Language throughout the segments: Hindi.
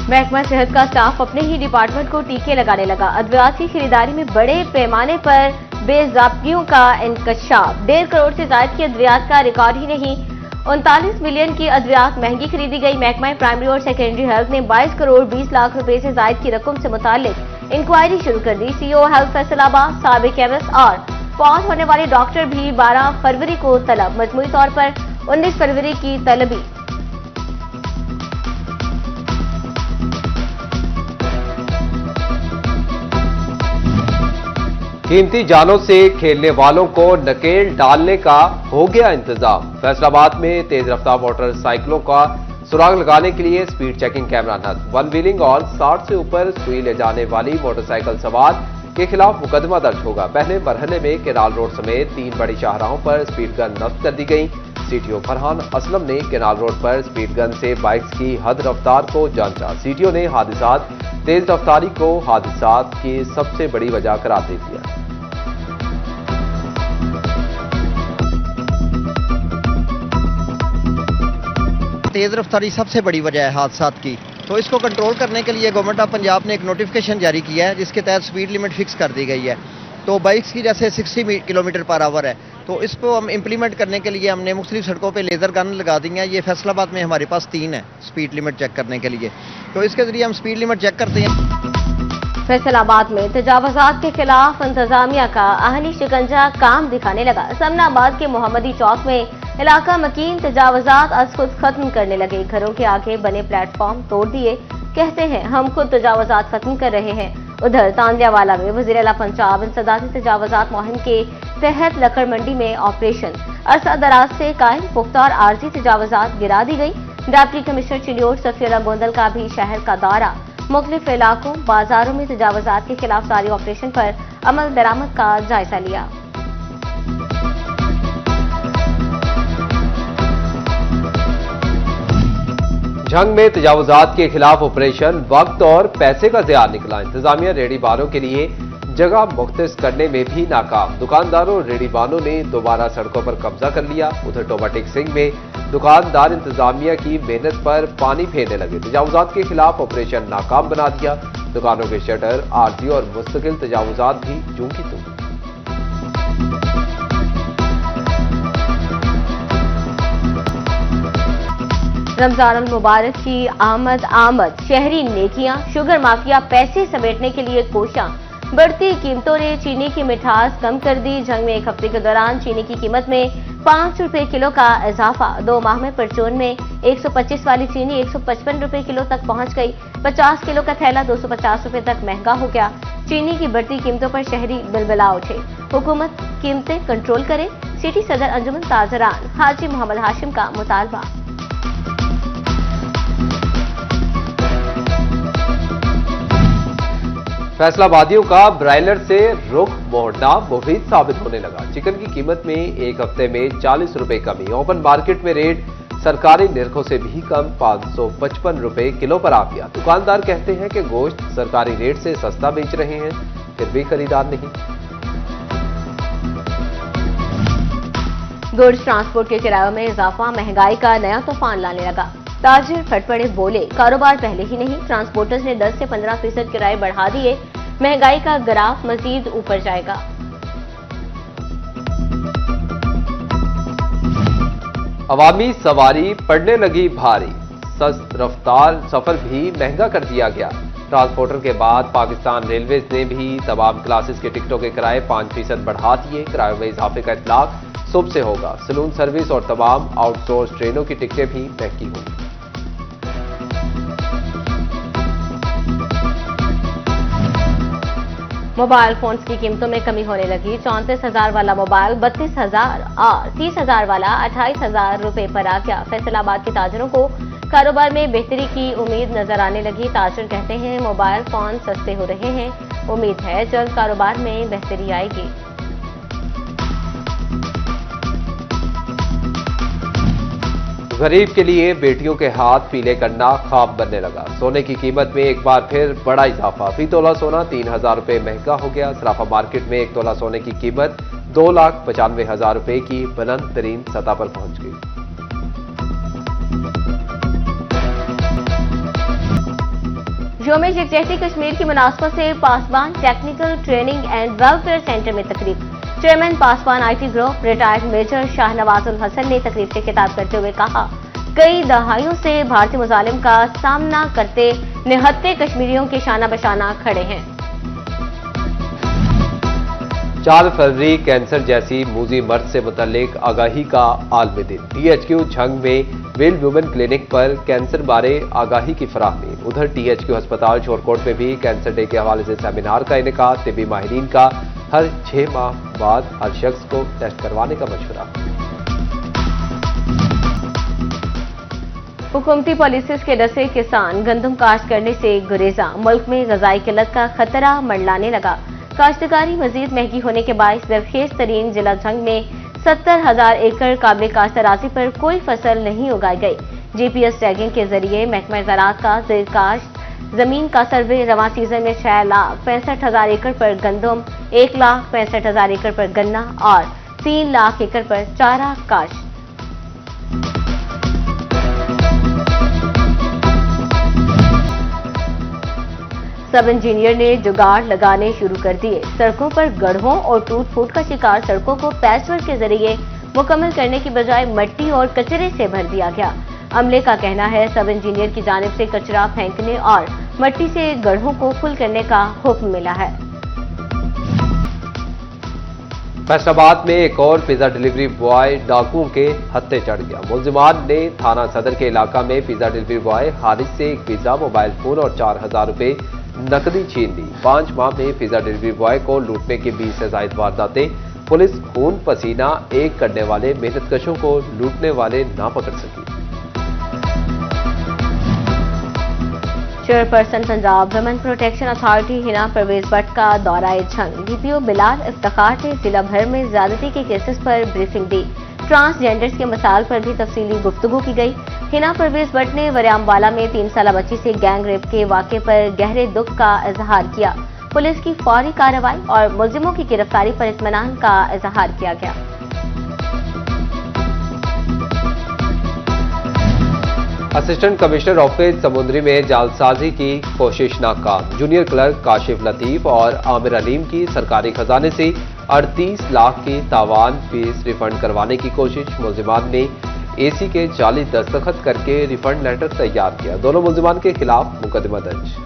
महकमा सेहत का स्टाफ अपने ही डिपार्टमेंट को टीके लगाने लगा। अद्वियात की खरीदारी में बड़े पैमाने पर बेज़ाब्तियों का इंकशाफ। 1.5 करोड़ से ज्यादा की अद्वियात का रिकॉर्ड ही नहीं, 39 मिलियन की अद्वियात महंगी खरीदी गई। महकमा प्राइमरी और सेकेंडरी हेल्थ ने 22 करोड़ 20 लाख रुपए से ज्यादा की रकम से मुतालिक इंक्वायरी शुरू कर दी। सीईओ हेल्थ फैसलाबाद, साबिक केमिस्ट और फौत होने वाले डॉक्टर भी 12 फरवरी को तलब। मजमूई तौर पर 19 फरवरी की तलबी। कीमती जानों से खेलने वालों को नकेल डालने का हो गया इंतजाम। फैसलाबाद में तेज रफ्तार मोटरसाइकिलों का सुराग लगाने के लिए स्पीड चेकिंग कैमरा नस्ब। वन व्हीलिंग और 60 से ऊपर सुई ले जाने वाली मोटरसाइकिल सवार के खिलाफ मुकदमा दर्ज होगा। पहले मरहले में केनाल रोड समेत 3 बड़ी शाहराहों पर स्पीड गन नस्ब कर दी गई। सीटीओ फरहान असलम ने केनाल रोड पर स्पीड गन से बाइक्स की हद रफ्तार को जांचा। सीटीओ ने हादसात तेज रफ्तारी को हादसात की सबसे बड़ी वजह करार दे दिया। तेज रफ्तारी सबसे बड़ी वजह है हादसात की, तो इसको कंट्रोल करने के लिए गवर्नमेंट ऑफ पंजाब ने एक नोटिफिकेशन जारी किया है जिसके तहत स्पीड लिमिट फिक्स कर दी गई है। तो बाइक्स की जैसे 60 किलोमीटर पर आवर है, तो इसको हम इम्प्लीमेंट करने के लिए हमने मुख्तलिफ सड़कों पे लेजर गन लगा दी है। ये फैसलाबाद में हमारे पास 3 है स्पीड लिमिट चेक करने के लिए, तो इसके जरिए हम स्पीड लिमिट चेक करते हैं। फैसलाबाद में तजावुजात के खिलाफ इंतजामिया का आहनी शिकंजा काम दिखाने लगा। समनाबाद के मोहम्मदी चौक में इलाका मकीन तजावुजात आज खुद खत्म करने लगे। घरों के आगे बने प्लेटफॉर्म तोड़ दिए, कहते हैं हम खुद तजावुजात खत्म कर रहे हैं। उधर तांदियावाला में वज़ीर आला पंजाब इंसदादी तजावुजात मुहिम के तहत लकड़ मंडी में ऑपरेशन अरसा दराज से कायम पुख्ता और आर्जी तजावुजात गिरा दी गई। डिप्टी कमिश्नर चिलियोट सफीरा गोंदल का भी शहर का दौरा, मुख्तलिफ इलाकों बाजारों में तजावुजात के खिलाफ जारी ऑपरेशन पर अमल दरामद का जायजा लिया। जंग में तजावुजात के खिलाफ ऑपरेशन वक्त और पैसे का ज़िया निकला। इंतजामिया रेहड़ी बानों के लिए जगह मुख्तस करने में भी नाकाम। दुकानदारों और रेहड़ी बानों ने दोबारा सड़कों पर कब्जा कर लिया। उधर टोबाटिक सिंह में दुकानदार इंतजामिया की मेहनत पर पानी फेरने लगे। तजावुजात के खिलाफ ऑपरेशन नाकाम बना दिया। दुकानों के शटर, आरजी और मुस्तकिल तजावुजात भी जूं की तूं। रमजान अल मुबारक की आमद शहरी नेकियां, शुगर माफिया पैसे समेटने के लिए कोशिश। बढ़ती कीमतों ने चीनी की मिठास कम कर दी। जंग में 1 हफ्ते के दौरान चीनी की कीमत में 5 रुपए किलो का इजाफा। 2 माह में परचून में 125 वाली चीनी 155 रुपए किलो तक पहुंच गई। 50 किलो का थैला 250 रुपए तक महंगा हो गया। चीनी की बढ़ती कीमतों पर शहरी बिलबिला उठे। हुकूमत कीमतें कंट्रोल करे, सिटी सदर अंजुमन ताजरान हाजी मोहम्मद हाशिम का मुतालबा। फैसलाबादियों का ब्रायलर से रुख मोड़ना मुफीद साबित होने लगा। चिकन की कीमत में 1 हफ्ते में 40 रुपए कमी। ओपन मार्केट में रेट सरकारी निर्खों से भी कम 555 रुपए किलो पर आ गया। दुकानदार कहते हैं कि गोश्त सरकारी रेट से सस्ता बेच रहे हैं, फिर भी खरीदार नहीं। गुड्स ट्रांसपोर्ट के किरायों में इजाफा महंगाई का नया तूफान लाने लगा। ताजिर फट पड़े, बोले कारोबार पहले ही नहीं। ट्रांसपोर्टर्स ने 10 से 15% किराए बढ़ा दिए। महंगाई का ग्राफ मजीद ऊपर जाएगा। अवामी सवारी पड़ने लगी भारी। सस्त रफ्तार सफर भी महंगा कर दिया गया। ट्रांसपोर्टर के बाद पाकिस्तान रेलवेज ने भी तमाम क्लासेस के टिकटों के किराए 5% बढ़ा दिए। किरायों में इजाफे का इतलाक सुबह से होगा। सलून सर्विस और तमाम आउटसोर्स ट्रेनों की टिकटें भी महंगी होंगी। मोबाइल फोन्स की कीमतों में कमी होने लगी। 34,000 वाला मोबाइल 32,000 और 30,000 वाला 28,000 रुपए पर आ गया। फैसलाबाद के ताजरों को कारोबार में बेहतरी की उम्मीद नजर आने लगी। ताजर कहते हैं मोबाइल फोन सस्ते हो रहे हैं, उम्मीद है जल्द कारोबार में बेहतरी आएगी। गरीब के लिए बेटियों के हाथ पीले करना ख्वाब बनने लगा। सोने की कीमत में एक बार फिर बड़ा इजाफा। फी तोला सोना 3,000 रुपए महंगा हो गया। सराफा मार्केट में 1 तोला सोने की कीमत 2,95,000 रुपए की बुलंद तरीन सतह पर पहुंच गई। योम-ए यकजहती कश्मीर की मुनासबत से Paswan technical training and welfare centre में तकरीब। Chairman Paswan IT group retired major Shahnawazul Hasan ने तकरीब से खिताब करते हुए कहा, कई दहाइयों से भारतीय मुजालिम का सामना करते निहत्ते कश्मीरियों के शाना बशाना खड़े हैं। 4 फरवरी कैंसर जैसी मूजी मर्ज से मुतल्लिक आगाही का आलमी दिन। THQ झंग में विल वुमेन क्लिनिक पर कैंसर बारे आगाही की फराहमी। उधर THQ अस्पताल शोरकोट में भी कैंसर डे के हवाले से सेमिनार का इनेकाद। तिबी माहिरीन का हर 6 माह बाद हर शख्स को टेस्ट करवाने का मशवरा। हुकूमती पॉलिसीज के डसे किसान गंदम काश्त करने से गुरेजा। मुल्क में ग़िज़ाई किल्लत का खतरा मंडलाने लगा। काश्तकारी मजीद महंगी होने के बायस दरखेज तरीन जिला झंग में 70,000 एकड़ काबिल काश्त अराज़ी पर कोई फसल नहीं उगाई गई। GPS टैगिंग के जरिए महकमा ज़राअत का ज़ेर काश्त जमीन का सर्वे रवां सीजन में 6,65,000 एकड़ पर गंदम, 1,65,000 एकड़ पर गन्ना और 3 लाख एकड़ पर चारा काश्त। सब इंजीनियर ने जुगाड़ लगाने शुरू कर दिए। सड़कों पर गड्ढों और टूट फूट का शिकार सड़कों को पैचवर्क के जरिए मुकम्मल करने की बजाय मिट्टी और कचरे से भर दिया गया। अमले का कहना है, सब इंजीनियर की जानिब से कचरा फेंकने और मिट्टी से गड्ढों को फुल करने का हुक्म मिला है। फैसलाबाद में एक और पिज्जा डिलीवरी बॉय डाकुओं के हत्थे चढ़ गया। मुलजिमान ने थाना सदर के इलाका में पिज्जा डिलीवरी बॉय हारिस से एक पिज्जा, मोबाइल फोन और 4,000 रुपए नकदी छीन ली। 5 माह में पिज्जा डिलीवरी बॉय को लूटने की 20 से ज्यादा वारदातें। पुलिस खून पसीना एक करने वाले मेहनतकशों को लूटने वाले ना पकड़ सकी। Chairperson Punjab women protection authority Hina Parvez Bhatt का दौरा झंग। DPO बिलाल इफ्तिखार ने जिला भर में ज्यादती के केसेस पर ब्रीफिंग दी। ट्रांसजेंडर्स के मसाइल पर भी तफसीली गुफ्तगू की गई। हिना परवेज भट्ट ने वरियामवाला में 3 साला बच्ची से गैंग रेप के वाक़े पर गहरे दुख का इजहार किया। पुलिस की फौरी कार्रवाई और मुलजिमों की गिरफ्तारी पर इत्मीनान का इजहार किया गया। असिस्टेंट कमिश्नर ऑफिस समुद्री में जालसाजी की कोशिश नाकाम। जूनियर क्लर्क काशिफ लतीफ और आमिर अलीम की सरकारी खजाने से 38 लाख की तावान फीस रिफंड करवाने की कोशिश। मुलजिमान ने AC के जाली दस्तखत करके रिफंड लेटर तैयार किया। दोनों मुलजिमान के खिलाफ मुकदमा दर्ज।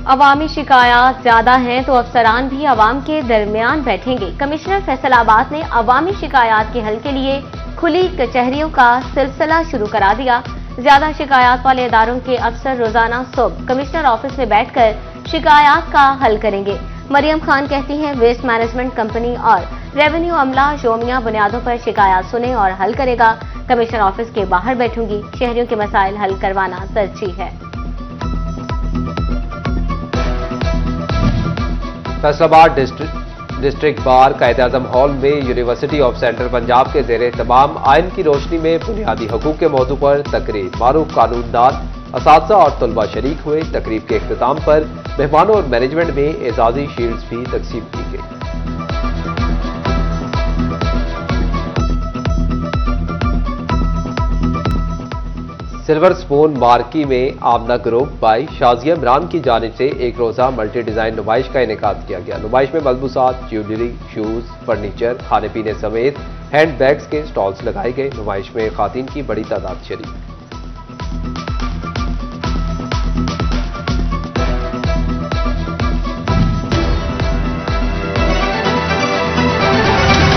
अवामी शिकायत ज्यादा हैं तो अफसरान भी अवाम के दरमियान बैठेंगे। कमिश्नर फैसलाबाद ने अवामी शिकायत के हल के लिए खुली कचहरियों का सिलसिला शुरू करा दिया। ज्यादा शिकायत वाले इदारों के अफसर रोजाना सुबह कमिश्नर ऑफिस में बैठकर शिकायत का हल करेंगे। मरियम खान कहती हैं, वेस्ट मैनेजमेंट कंपनी और रेवेन्यू अमला योमिया बुनियादों पर शिकायत सुने और हल करेगा। कमिश्नर ऑफिस के बाहर बैठूंगी। शहरियों के मसाइल हल करवाना तरजीह है। Faisalabad district bar Quaid-e-Azam hall में यूनिवर्सिटी ऑफ सेंट्रल पंजाब के ज़ेरे तमाम आइन की रोशनी में बुनियादी हकूक़ के मौजू पर तकरीब। मारूफ कानूनदान, असातिज़ा और तलबा शरीक हुए। तकरीब के इख्तिताम पर मेहमानों और मैनेजमेंट में एजाजी शील्ड्स भी तकसीम की गई। सिल्वर स्पून मार्की में आमना ग्रुप बाई शाजिया इमरान की जानिब से एक रोजा मल्टी डिजाइन नुमाइश का इनेकाद किया गया। नुमाइश में मलबूसात, ज्वेलरी, शूज, फर्नीचर, खाने पीने समेत हैंड बैग्स के स्टॉल्स लगाए गए। नुमाइश में खातीन की बड़ी तादाद शरीक।